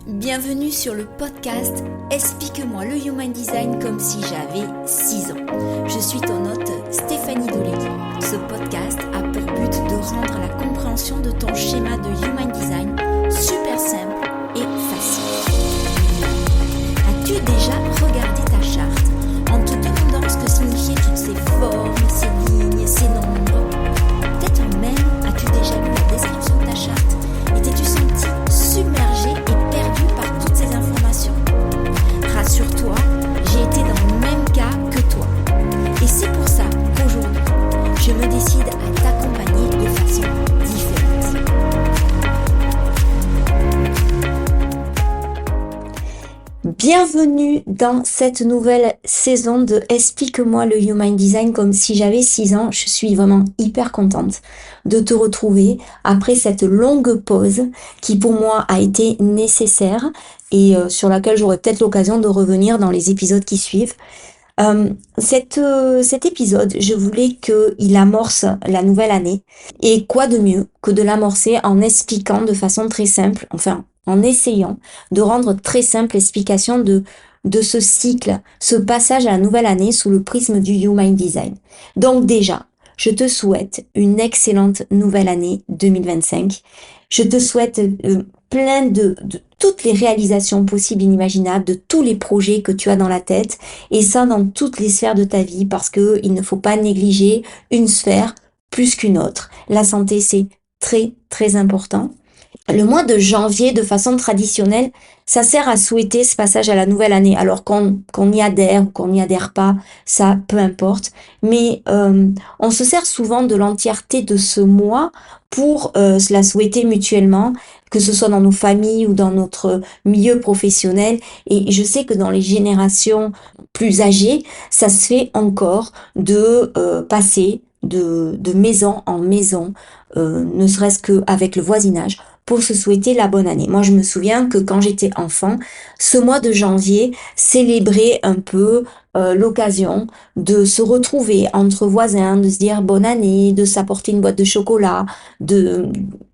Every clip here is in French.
Bienvenue sur le podcast Explique-moi le Human Design comme si j'avais 6 ans. Je suis ton hôte Stéphanie Dolegui. Ce podcast a pour but de rendre la compréhension de ton schéma de Human Design super simple et facile. As-tu déjà regardé ta charte en te demandant ce que signifiaient toutes ces formes, ces lignes, ces nombres? Peut-être même as-tu déjà lu la description de ta charte et t'es-tu senti submergé et perdu par toutes ces informations? Rassure-toi, j'ai été dans le même cas que toi. Et c'est pour ça qu'aujourd'hui, je me décide à t'accompagner de façon différente. Bienvenue dans cette nouvelle saison de Explique-moi le Human Design comme si j'avais 6 ans. Je suis vraiment hyper contente de te retrouver après cette longue pause qui pour moi a été nécessaire et sur laquelle j'aurai peut-être l'occasion de revenir dans les épisodes qui suivent. Cet épisode, je voulais qu'il amorce la nouvelle année. Et quoi de mieux que de l'amorcer en expliquant de façon très simple, enfin en essayant de rendre très simple l'explication de ce cycle, ce passage à la nouvelle année sous le prisme du Human Design. Donc déjà, je te souhaite une excellente nouvelle année 2025. Je te souhaite plein de toutes les réalisations possibles et inimaginables, de tous les projets que tu as dans la tête, et ça dans toutes les sphères de ta vie, parce que il ne faut pas négliger une sphère plus qu'une autre. La santé, c'est très très important. Le mois de janvier, de façon traditionnelle, ça sert à souhaiter ce passage à la nouvelle année. Alors qu'on y adhère ou qu'on n'y adhère pas, ça peu importe. Mais on se sert souvent de l'entièreté de ce mois pour se la souhaiter mutuellement, que ce soit dans nos familles ou dans notre milieu professionnel. Et je sais que dans les générations plus âgées, ça se fait encore de passer de maison en maison, ne serait-ce qu'avec le voisinage, pour se souhaiter la bonne année. Moi, je me souviens que quand j'étais enfant, ce mois de janvier célébrait un peu l'occasion de se retrouver entre voisins, de se dire bonne année, de s'apporter une boîte de chocolat,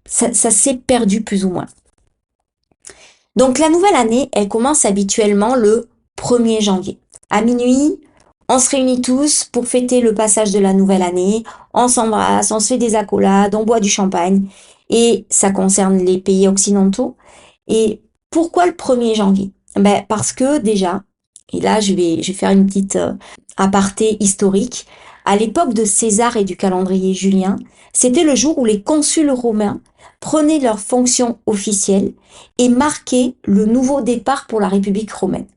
ça s'est perdu plus ou moins. Donc la nouvelle année, elle commence habituellement le 1er janvier. À minuit, on se réunit tous pour fêter le passage de la nouvelle année, on s'embrasse, on se fait des accolades, on boit du champagne. Et ça concerne les pays occidentaux. Et pourquoi le 1er janvier? Parce que déjà, et là je vais faire une petite aparté historique, à l'époque de César et du calendrier julien, c'était le jour où les consuls romains prenaient leurs fonctions officielles et marquaient le nouveau départ pour la République romaine.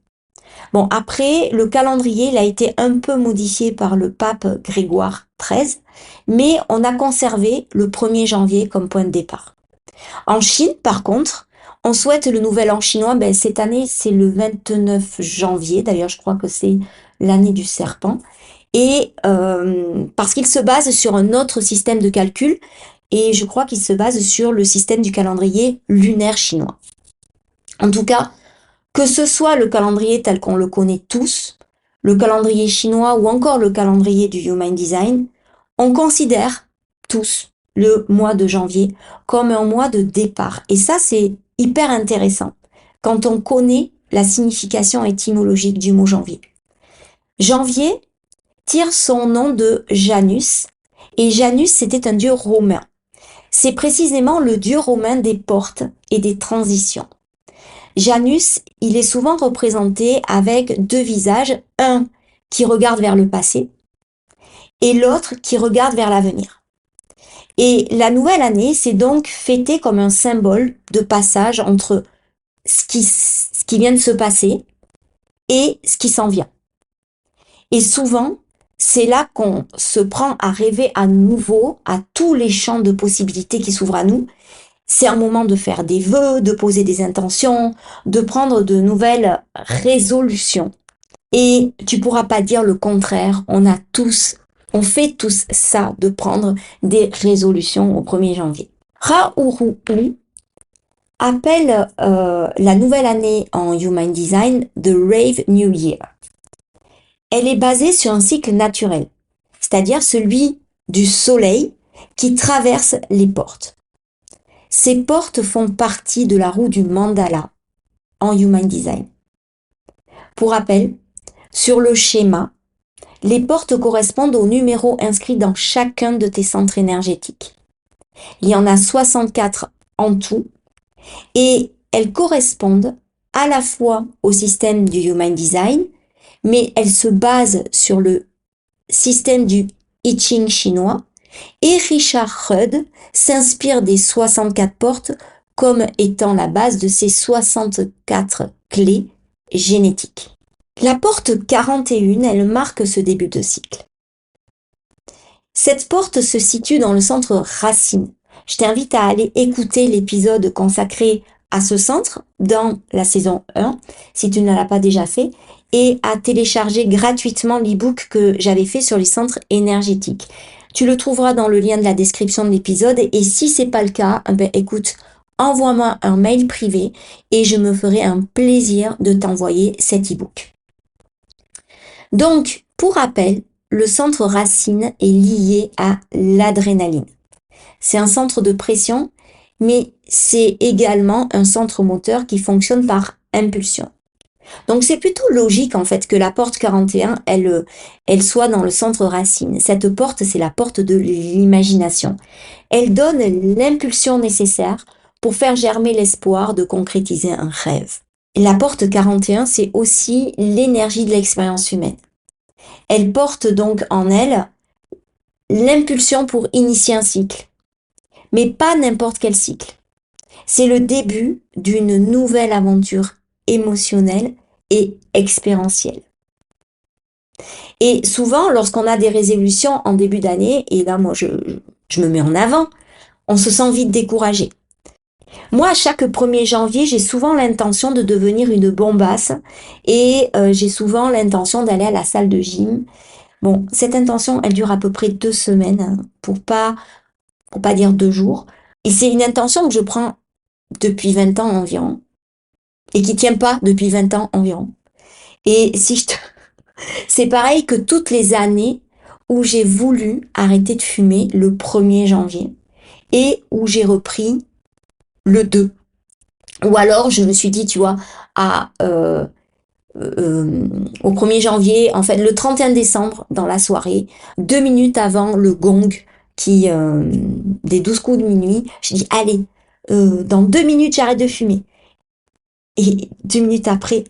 Bon, après, le calendrier il a été un peu modifié par le pape Grégoire XIII, mais on a conservé le 1er janvier comme point de départ. En Chine, par contre, on souhaite le nouvel an chinois, cette année c'est le 29 janvier, d'ailleurs je crois que c'est l'année du serpent, et parce qu'il se base sur un autre système de calcul, et je crois qu'il se base sur le système du calendrier lunaire chinois. En tout cas, que ce soit le calendrier tel qu'on le connaît tous, le calendrier chinois ou encore le calendrier du Human Design, on considère tous le mois de janvier comme un mois de départ. Et ça, c'est hyper intéressant quand on connaît la signification étymologique du mot janvier. Janvier tire son nom de Janus, et Janus, c'était un dieu romain. C'est précisément le dieu romain des portes et des transitions. Janus, il est souvent représenté avec 2 visages, un qui regarde vers le passé et l'autre qui regarde vers l'avenir. Et la nouvelle année, c'est donc fêté comme un symbole de passage entre ce qui vient de se passer et ce qui s'en vient. Et souvent, c'est là qu'on se prend à rêver à nouveau à tous les champs de possibilités qui s'ouvrent à nous. C'est un moment de faire des vœux, de poser des intentions, de prendre de nouvelles résolutions. Et tu pourras pas dire le contraire, on fait tous ça, de prendre des résolutions au 1er janvier. Ra-Uru appelle la nouvelle année en Human Design The Rave New Year. Elle est basée sur un cycle naturel, c'est-à-dire celui du soleil qui traverse les portes. Ces portes font partie de la roue du mandala, en Human Design. Pour rappel, sur le schéma, les portes correspondent aux numéros inscrits dans chacun de tes centres énergétiques. Il y en a 64 en tout et elles correspondent à la fois au système du Human Design, mais elles se basent sur le système du I Ching chinois, et Richard Rudd s'inspire des 64 portes comme étant la base de ces 64 clés génétiques. La porte 41, elle marque ce début de cycle. Cette porte se situe dans le centre racine. Je t'invite à aller écouter l'épisode consacré à ce centre dans la saison 1, si tu ne l'as pas déjà fait, et à télécharger gratuitement l'e-book que j'avais fait sur les centres énergétiques. Tu le trouveras dans le lien de la description de l'épisode, et si c'est pas le cas, écoute, envoie-moi un mail privé et je me ferai un plaisir de t'envoyer cet e-book. Donc, pour rappel, le centre racine est lié à l'adrénaline. C'est un centre de pression, mais c'est également un centre moteur qui fonctionne par impulsion. Donc c'est plutôt logique en fait que la porte 41, elle soit dans le centre racine. Cette porte, c'est la porte de l'imagination. Elle donne l'impulsion nécessaire pour faire germer l'espoir de concrétiser un rêve. La porte 41, c'est aussi l'énergie de l'expérience humaine. Elle porte donc en elle l'impulsion pour initier un cycle, mais pas n'importe quel cycle. C'est le début d'une nouvelle aventure émotionnelle et expérientielle. Et souvent, lorsqu'on a des résolutions en début d'année, et là moi je me mets en avant, on se sent vite découragé. Moi, à chaque 1er janvier, j'ai souvent l'intention de devenir une bombasse et j'ai souvent l'intention d'aller à la salle de gym. Bon, cette intention, elle dure à peu près 2 semaines, hein, pour pas dire 2 jours. Et c'est une intention que je prends depuis 20 ans environ et qui tient pas depuis 20 ans environ. Et c'est pareil que toutes les années où j'ai voulu arrêter de fumer le 1er janvier et où j'ai repris le 2. Ou alors je me suis dit, tu vois, au 1er janvier, en fait le 31 décembre dans la soirée, 2 minutes avant le gong des 12 coups de minuit, je dis allez, dans 2 minutes j'arrête de fumer. Et 2 minutes après,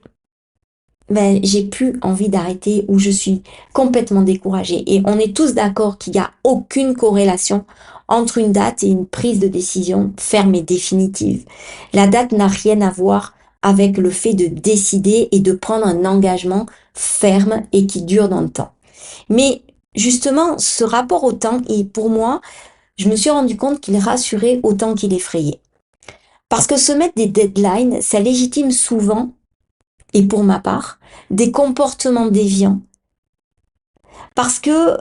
j'ai plus envie d'arrêter ou je suis complètement découragée. Et on est tous d'accord qu'il n'y a aucune corrélation entre une date et une prise de décision ferme et définitive. La date n'a rien à voir avec le fait de décider et de prendre un engagement ferme et qui dure dans le temps. Mais justement, ce rapport au temps, et pour moi, je me suis rendu compte qu'il rassurait autant qu'il effrayait. Parce que se mettre des deadlines, ça légitime souvent, et pour ma part, des comportements déviants. Parce que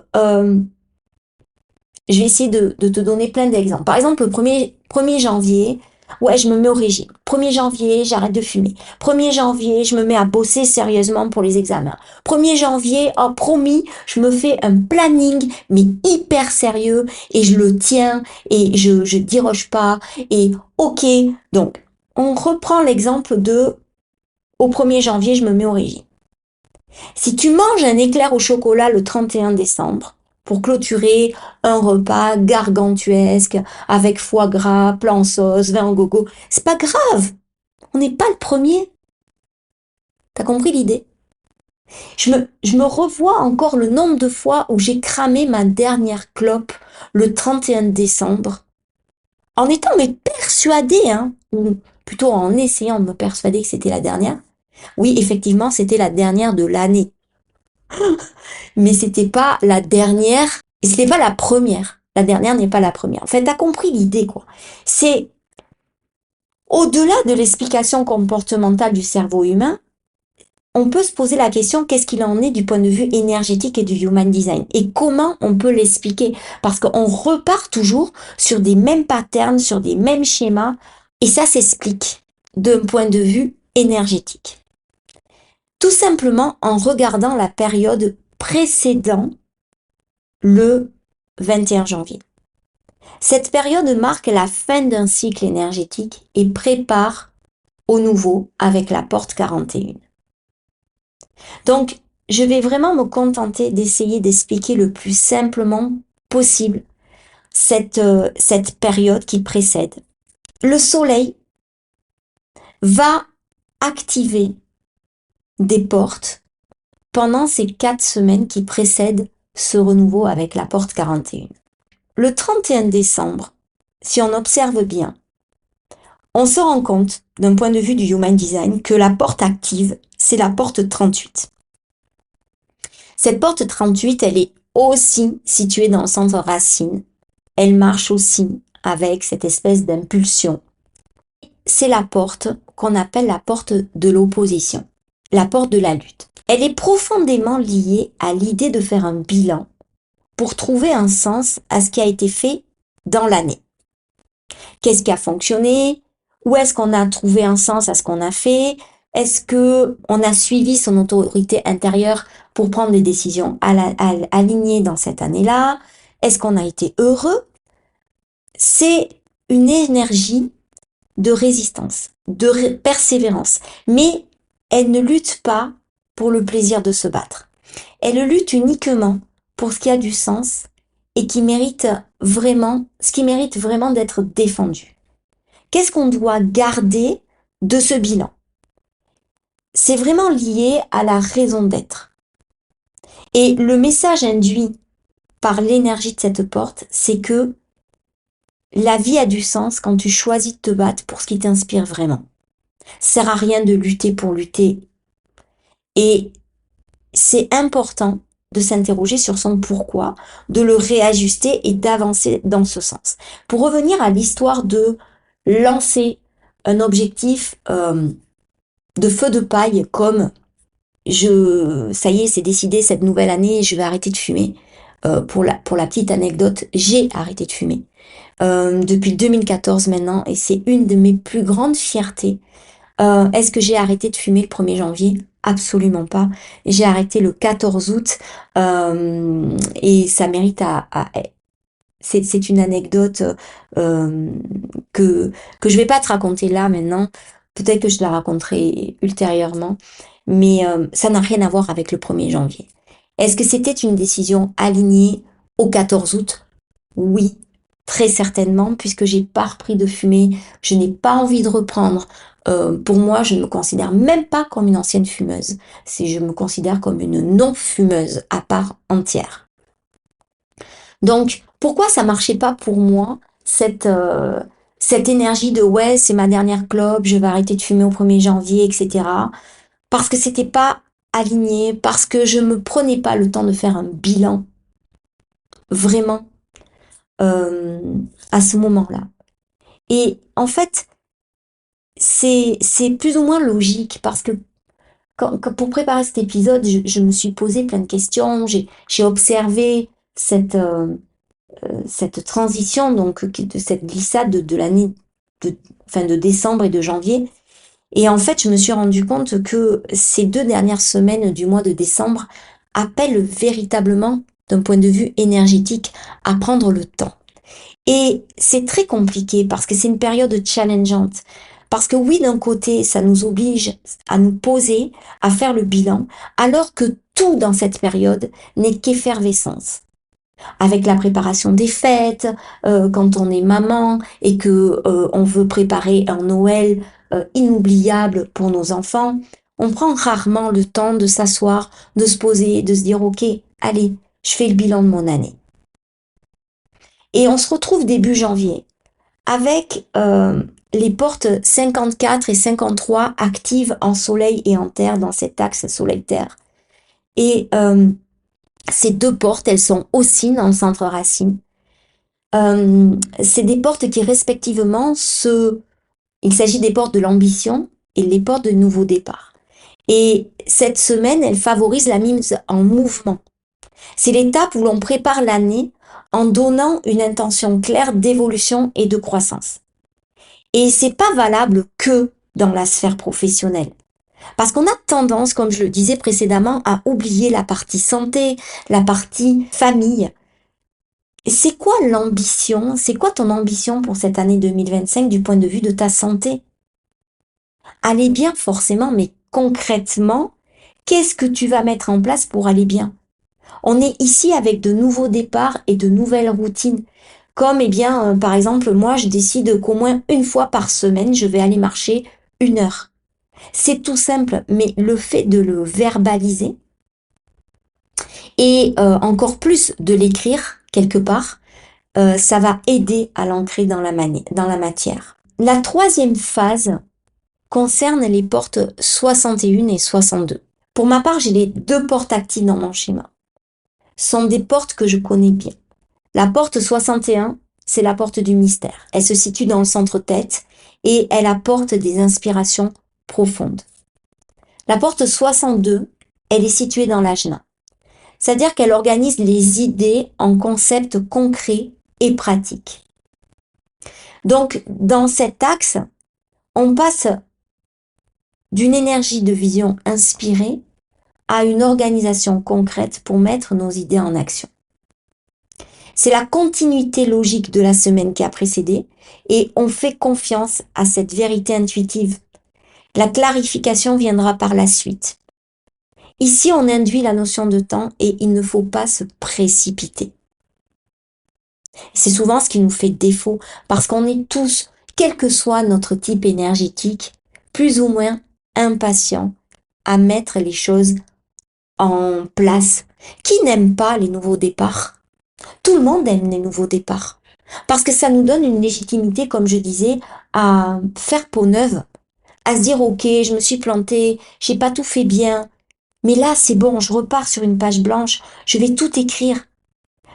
je vais essayer de te donner plein d'exemples. Par exemple, le 1er janvier, ouais, je me mets au régime. 1er janvier, j'arrête de fumer. 1er janvier, je me mets à bosser sérieusement pour les examens. 1er janvier, oh, promis, je me fais un planning, mais hyper sérieux, et je le tiens, et je déroge pas, et ok. Donc, on reprend l'exemple de au 1er janvier, je me mets au régime. Si tu manges un éclair au chocolat le 31 décembre, pour clôturer un repas gargantuesque avec foie gras, plat sauce, vin au gogo, c'est pas grave. On n'est pas le premier. T'as compris l'idée? Je me revois encore le nombre de fois où j'ai cramé ma dernière clope le 31 décembre en étant persuadée, ou plutôt en essayant de me persuader que c'était la dernière. Oui, effectivement, c'était la dernière de l'année. Mais c'était pas la dernière, et c'était pas la première. La dernière n'est pas la première. En fait, t'as compris l'idée, quoi. C'est au-delà de l'explication comportementale du cerveau humain, on peut se poser la question qu'est-ce qu'il en est du point de vue énergétique et du human design et comment on peut l'expliquer parce qu'on repart toujours sur des mêmes patterns, sur des mêmes schémas et ça s'explique d'un point de vue énergétique. Tout simplement en regardant la période précédant le 21 janvier. Cette période marque la fin d'un cycle énergétique et prépare au nouveau avec la porte 41. Donc, je vais vraiment me contenter d'essayer d'expliquer le plus simplement possible cette période qui précède. Le soleil va activer des portes pendant ces 4 semaines qui précèdent ce renouveau avec la porte 41. Le 31 décembre, si on observe bien, on se rend compte, d'un point de vue du Human Design, que la porte active, c'est la porte 38. Cette porte 38, elle est aussi située dans le centre racine. Elle marche aussi avec cette espèce d'impulsion. C'est la porte qu'on appelle la porte de l'opposition, la porte de la lutte. Elle est profondément liée à l'idée de faire un bilan pour trouver un sens à ce qui a été fait dans l'année. Qu'est-ce qui a fonctionné? Où est-ce qu'on a trouvé un sens à ce qu'on a fait? Est-ce que on a suivi son autorité intérieure pour prendre des décisions alignées dans cette année-là? Est-ce qu'on a été heureux? C'est une énergie de résistance, de persévérance, mais elle ne lutte pas pour le plaisir de se battre. Elle lutte uniquement pour ce qui a du sens et qui mérite vraiment, ce qui mérite vraiment d'être défendu. Qu'est-ce qu'on doit garder de ce bilan? C'est vraiment lié à la raison d'être. Et le message induit par l'énergie de cette porte, c'est que la vie a du sens quand tu choisis de te battre pour ce qui t'inspire vraiment. Ça sert à rien de lutter pour lutter. Et c'est important de s'interroger sur son pourquoi, de le réajuster et d'avancer dans ce sens. Pour revenir à l'histoire de lancer un objectif de feu de paille comme ça y est, c'est décidé cette nouvelle année, je vais arrêter de fumer. Pour la petite anecdote, j'ai arrêté de fumer depuis 2014 maintenant et c'est une de mes plus grandes fiertés. Est-ce que j'ai arrêté de fumer le 1er janvier? Absolument pas. J'ai arrêté le 14 août et ça mérite c'est une anecdote que je vais pas te raconter là maintenant. Peut-être que je la raconterai ultérieurement, mais ça n'a rien à voir avec le 1er janvier. Est-ce que c'était une décision alignée au 14 août? Oui, très certainement, puisque j'ai pas repris de fumer, je n'ai pas envie de reprendre. Pour moi, je ne me considère même pas comme une ancienne fumeuse. Je me considère comme une non-fumeuse à part entière. Donc, pourquoi ça marchait pas pour moi, cette énergie de ouais, c'est ma dernière clope, je vais arrêter de fumer au 1er janvier, etc. Parce que c'était pas aligné, parce que je me prenais pas le temps de faire un bilan, vraiment, euh, à ce moment-là. Et en fait, c'est plus ou moins logique parce que pour préparer cet épisode, je me suis posé plein de questions, j'ai observé cette transition, donc de cette glissade de l'année de décembre et de janvier. Et en fait, je me suis rendu compte que ces 2 dernières semaines du mois de décembre appellent véritablement, d'un point de vue énergétique, à prendre le temps. Et c'est très compliqué parce que c'est une période challengeante. Parce que oui, d'un côté, ça nous oblige à nous poser, à faire le bilan, alors que tout dans cette période n'est qu'effervescence. Avec la préparation des fêtes, quand on est maman et que on veut préparer un Noël inoubliable pour nos enfants, on prend rarement le temps de s'asseoir, de se poser, de se dire ok, allez, je fais le bilan de mon année. Et on se retrouve début janvier avec les portes 54 et 53 actives en soleil et en terre dans cet axe soleil-terre. Et ces 2 portes, elles sont aussi dans le centre racine. C'est des portes qui respectivement il s'agit des portes de l'ambition et les portes de nouveau départ. Et cette semaine, elle favorise la mise en mouvement. C'est l'étape où l'on prépare l'année en donnant une intention claire d'évolution et de croissance. Et c'est pas valable que dans la sphère professionnelle. Parce qu'on a tendance, comme je le disais précédemment, à oublier la partie santé, la partie famille. C'est quoi l'ambition? C'est quoi ton ambition pour cette année 2025 du point de vue de ta santé? Aller bien forcément, mais concrètement, qu'est-ce que tu vas mettre en place pour aller bien? On est ici avec de nouveaux départs et de nouvelles routines. Comme, par exemple, moi, je décide qu'au moins une fois par semaine, je vais aller marcher 1 heure. C'est tout simple, mais le fait de le verbaliser et encore plus de l'écrire quelque part, ça va aider à l'ancrer dans la matière. La troisième phase concerne les portes 61 et 62. Pour ma part, j'ai les 2 portes actives dans mon schéma. Ce sont des portes que je connais bien. La porte 61, c'est la porte du mystère. Elle se situe dans le centre-tête et elle apporte des inspirations profondes. La porte 62, elle est située dans l'ajna. C'est-à-dire qu'elle organise les idées en concepts concrets et pratiques. Donc, dans cet axe, on passe d'une énergie de vision inspirée à une organisation concrète pour mettre nos idées en action. C'est la continuité logique de la semaine qui a précédé et on fait confiance à cette vérité intuitive. La clarification viendra par la suite. Ici, on induit la notion de temps et il ne faut pas se précipiter. C'est souvent ce qui nous fait défaut parce qu'on est tous, quel que soit notre type énergétique, plus ou moins impatients à mettre les choses en place. Qui n'aime pas les nouveaux départs? Tout le monde aime les nouveaux départs. Parce que ça nous donne une légitimité, comme je disais, à faire peau neuve, à se dire, ok, je me suis plantée, j'ai pas tout fait bien, mais là, c'est bon, je repars sur une page blanche, je vais tout écrire.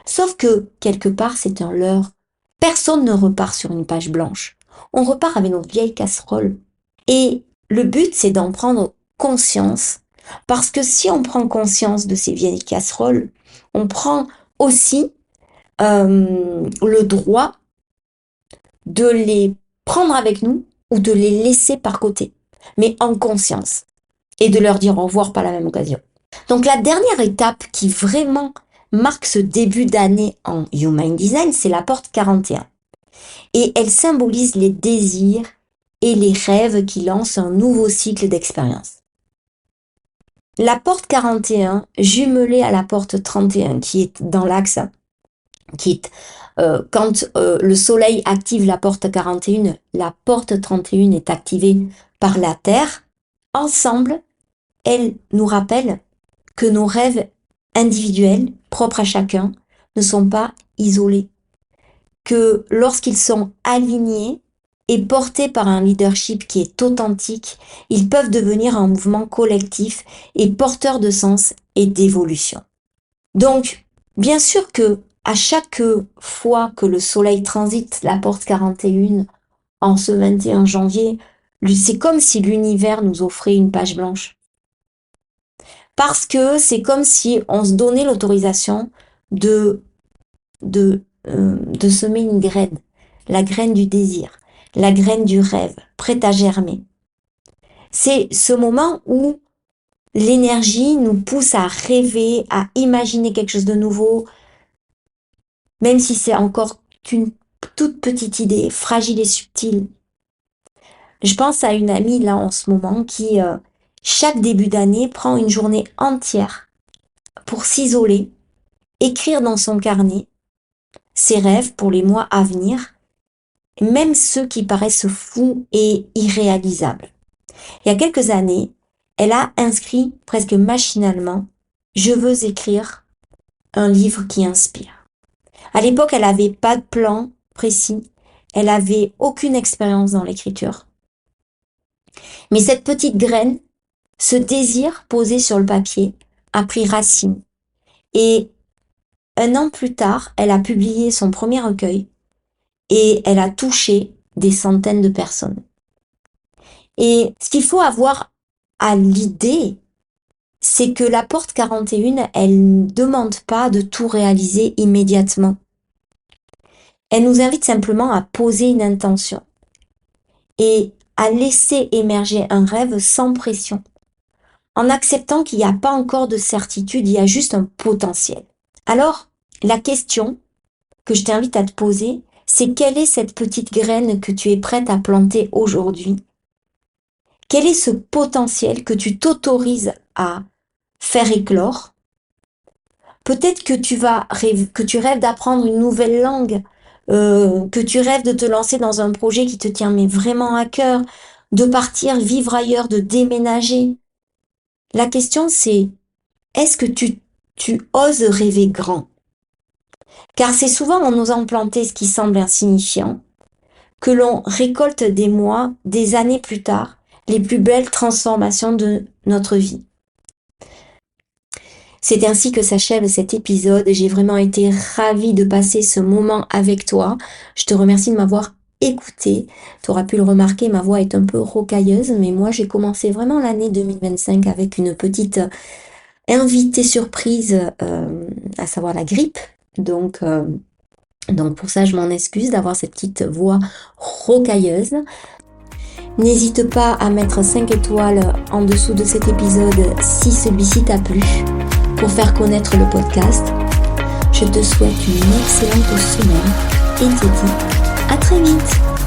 Sauf que, quelque part, c'est un leurre. Personne ne repart sur une page blanche. On repart avec nos vieilles casseroles. Et le but, c'est d'en prendre conscience. Parce que si on prend conscience de ces vieilles casseroles, on prend aussi le droit de les prendre avec nous ou de les laisser par côté, mais en conscience, et de leur dire au revoir par la même occasion. Donc la dernière étape qui vraiment marque ce début d'année en Human Design, c'est la porte 41. Et elle symbolise les désirs et les rêves qui lancent un nouveau cycle d'expérience. La porte 41, jumelée à la porte 31, qui est dans l'axe, qui est quand le soleil active la porte 41, la porte 31 est activée par la Terre. Ensemble, elle nous rappelle que nos rêves individuels, propres à chacun, ne sont pas isolés. Que lorsqu'ils sont alignés et portés par un leadership qui est authentique, ils peuvent devenir un mouvement collectif et porteur de sens et d'évolution. Donc, bien sûr que à chaque fois que le soleil transite la porte 41 en ce 21 janvier, c'est comme si l'univers nous offrait une page blanche. Parce que c'est comme si on se donnait l'autorisation de semer une graine, la graine du désir, la graine du rêve, prête à germer. C'est ce moment où l'énergie nous pousse à rêver, à imaginer quelque chose de nouveau, même si c'est encore qu'une toute petite idée, fragile et subtile. Je pense à une amie là en ce moment qui, chaque début d'année, prend une journée entière pour s'isoler, écrire dans son carnet ses rêves pour les mois à venir, même ceux qui paraissent fous et irréalisables. Il y a quelques années, elle a inscrit presque machinalement « Je veux écrire un livre qui inspire ». À l'époque, elle n'avait pas de plan précis, elle n'avait aucune expérience dans l'écriture. Mais cette petite graine, ce désir posé sur le papier, a pris racine. Et 1 an plus tard, elle a publié son premier recueil et elle a touché des centaines de personnes. Et ce qu'il faut avoir à l'idée, c'est que la porte 41, elle ne demande pas de tout réaliser immédiatement. Elle nous invite simplement à poser une intention et à laisser émerger un rêve sans pression, en acceptant qu'il n'y a pas encore de certitude, il y a juste un potentiel. Alors, la question que je t'invite à te poser, c'est quelle est cette petite graine que tu es prête à planter aujourd'hui? Quel est ce potentiel que tu t'autorises à faire éclore? Peut-être que tu rêves d'apprendre une nouvelle langue, que tu rêves de te lancer dans un projet qui te tient mais vraiment à cœur, de partir vivre ailleurs, de déménager. La question c'est, est-ce que tu oses rêver grand? Car c'est souvent en osant planter ce qui semble insignifiant que l'on récolte des mois, des années plus tard, les plus belles transformations de notre vie. C'est ainsi que s'achève cet épisode. J'ai vraiment été ravie de passer ce moment avec toi. Je te remercie de m'avoir écouté. Tu auras pu le remarquer, ma voix est un peu rocailleuse, mais moi j'ai commencé vraiment l'année 2025 avec une petite invitée surprise, à savoir la grippe. Donc pour ça, je m'en excuse d'avoir cette petite voix rocailleuse. N'hésite pas à mettre 5 étoiles en dessous de cet épisode si celui-ci t'a plu pour faire connaître le podcast. Je te souhaite une excellente semaine et te dis à très vite.